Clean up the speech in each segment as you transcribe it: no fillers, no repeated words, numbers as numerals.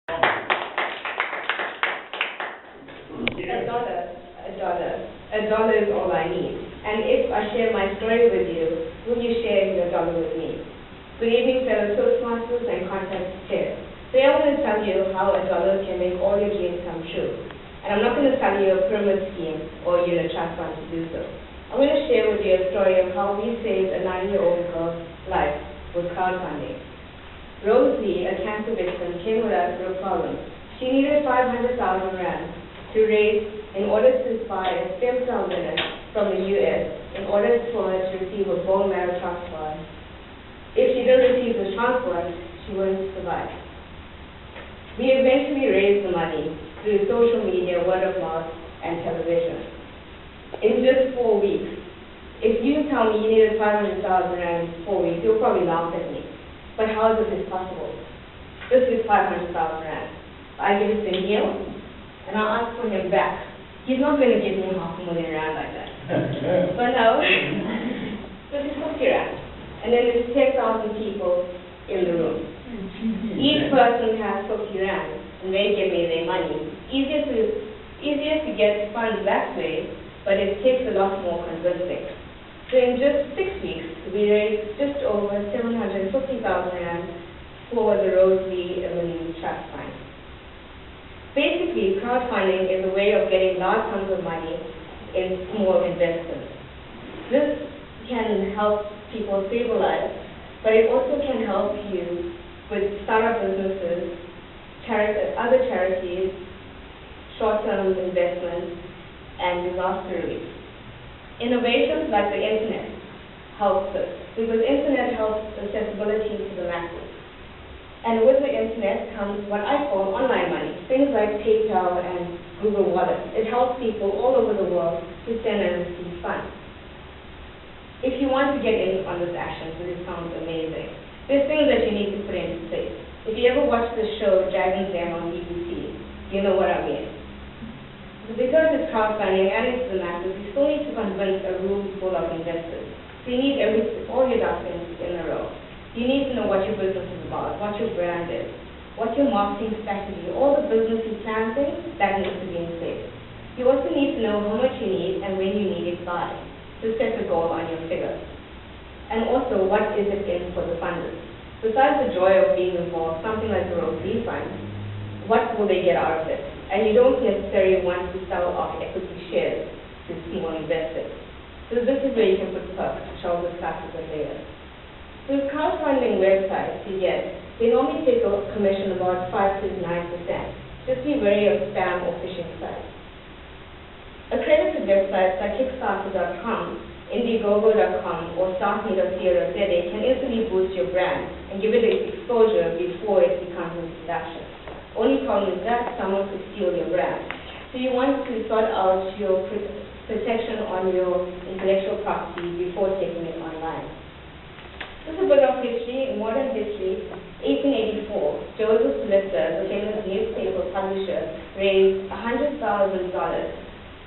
A dollar is all I need. And if I share my story with you, will you share your dollar with me? Good evening, fellow Toastmasters and contest chairs. Today I'm going to tell you how a dollar can make all your dreams come true. And I'm not going to tell you a pyramid scheme or unit trust fund to do so. I'm going to share with you a story of how we saved a 9-year-old girl's life with crowdfunding. Rosie, a cancer victim, came with us with a problem. She needed 500,000 rand to raise in order to buy a stem cell unit from the U.S. in order for her to receive a bone marrow transplant. If she didn't receive the transplant, she wouldn't survive. We eventually raised the money through social media, word of mouth, and television. In just 4 weeks. If you tell me you needed 500,000 rand in 4 weeks, you'll probably laugh at me. But how is this possible? This is 500,000 rand. I give it to Neil, and I'll ask for him back. He's not going to give me 500,000 rand like that. But no, this is 50 rand. And then there's 10,000 people in the room. Each person has 50 rand, and they give me their money. Easier to get funds that way, but it takes a lot more convincing. So in just 6 weeks, we raised just over 750,000 rand for the Rosie Trust Fund. Basically, crowdfunding is a way of getting large sums of money in small investments. This can help people stabilize, but it also can help you with startup businesses, other charities, short-term investments, and disaster relief. Innovations like the internet helps us, because internet helps accessibility to the masses. And with the internet comes what I call online money, things like PayPal and Google Wallet. It helps people all over the world to send and receive funds. If you want to get in on this action, this sounds amazing. There's things that you need to put into place. If you ever watch the show Dragon's Den on BBC, you know what I mean. Because it's crowdfunding and it's the masses, you still need to convince a room full of investors. So you need all your ducks in a row. You need to know what your business is about, what your brand is, what your marketing strategy, all the businessy plan things that needs to be in place. You also need to know how much you need and when you need it by, to set a goal on your figures. And also, what is it in for the funders? Besides the joy of being involved, something like the Rosie Fund, what will they get out of it? And you don't necessarily want to sell off equity shares to small investors. So this is where you can put perks, which I'll discuss a bit later. So crowdfunding websites you get, they normally take a commission about 5 to 9%. Just be wary of spam or phishing sites. Accredited websites like Kickstarter.com, Indiegogo.com, or StartMe.co.za can instantly boost your brand and give it exposure before it becomes in production. Only problem is that someone could steal your brand. So you want to sort out your protection on your intellectual property before taking it online. This is a bit of history. In modern history, 1884, Joseph Lister, the famous newspaper publisher, raised $100,000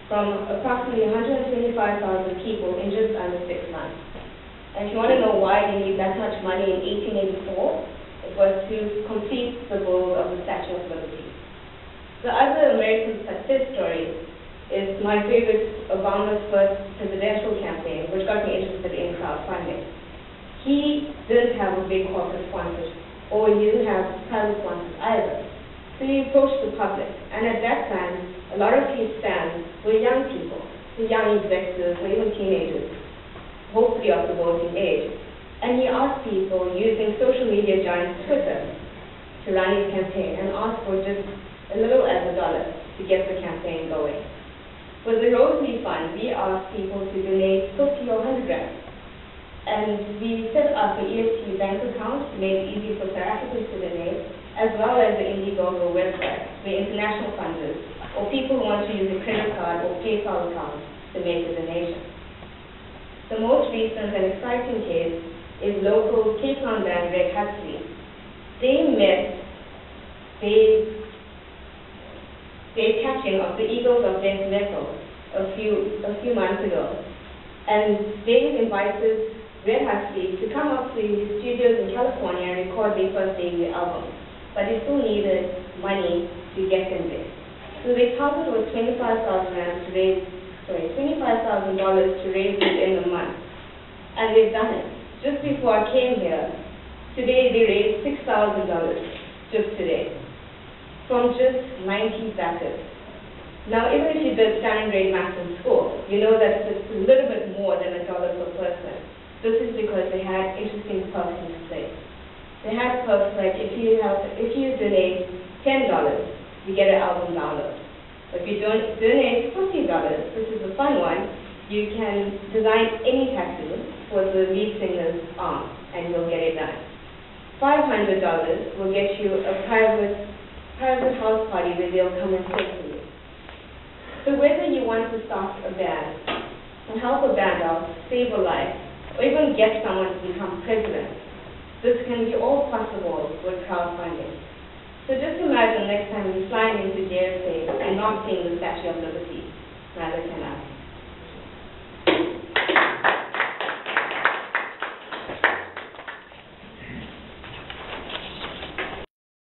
from approximately 125,000 people in just under 6 months. And if you want to know why they need that much money in 1884, it was to complete the goal of the Statue of Liberty. The other American success story is my favorite, Obama's first presidential campaign, which got me interested in crowdfunding. He didn't have a big corporate sponsor, or he didn't have private sponsors either. So he approached the public, and at that time, a lot of his fans were young people, the young executives, or even teenagers, hopefully of the voting age. And he asked people using social media giant Twitter to run his campaign and asked for just a little as $1 to get the campaign going. With the Rosie Fund, we asked people to donate 50 or 100 rand. And we set up an EFT bank account to make it easy for South Africans to donate, as well as the Indiegogo website, where international funders or people who want to use a credit card or PayPal account to make a donation. The most recent and exciting case is local Cape Town band Red Huxley. They met their catching of the Eagles of Death Metal a few months ago, and they invited Red Huxley to come up to his studios in California and record their first debut album. But they still needed money we thought it was $25,000 to raise within a month. And they've done it. Just before I came here, today they raised $6,000 just today from just 90 backers. Now, even if you did standard grade math in school, you know that it's a little bit more than $1 per person. This is because they had interesting perks in place. They had perks like if you donate $10, you get an album download. If you donate $50, this is a fun one, you can design any tattoo for the lead singer's arm, and you'll get it done. $500 will get you a private house party where they'll come and sing for you. So whether you want to start a band, or help a band out, save a life, or even get someone to become president, this can be all possible with crowdfunding. So just imagine next time you're flying into JFK and not seeing the Statue of Liberty. Neither can I.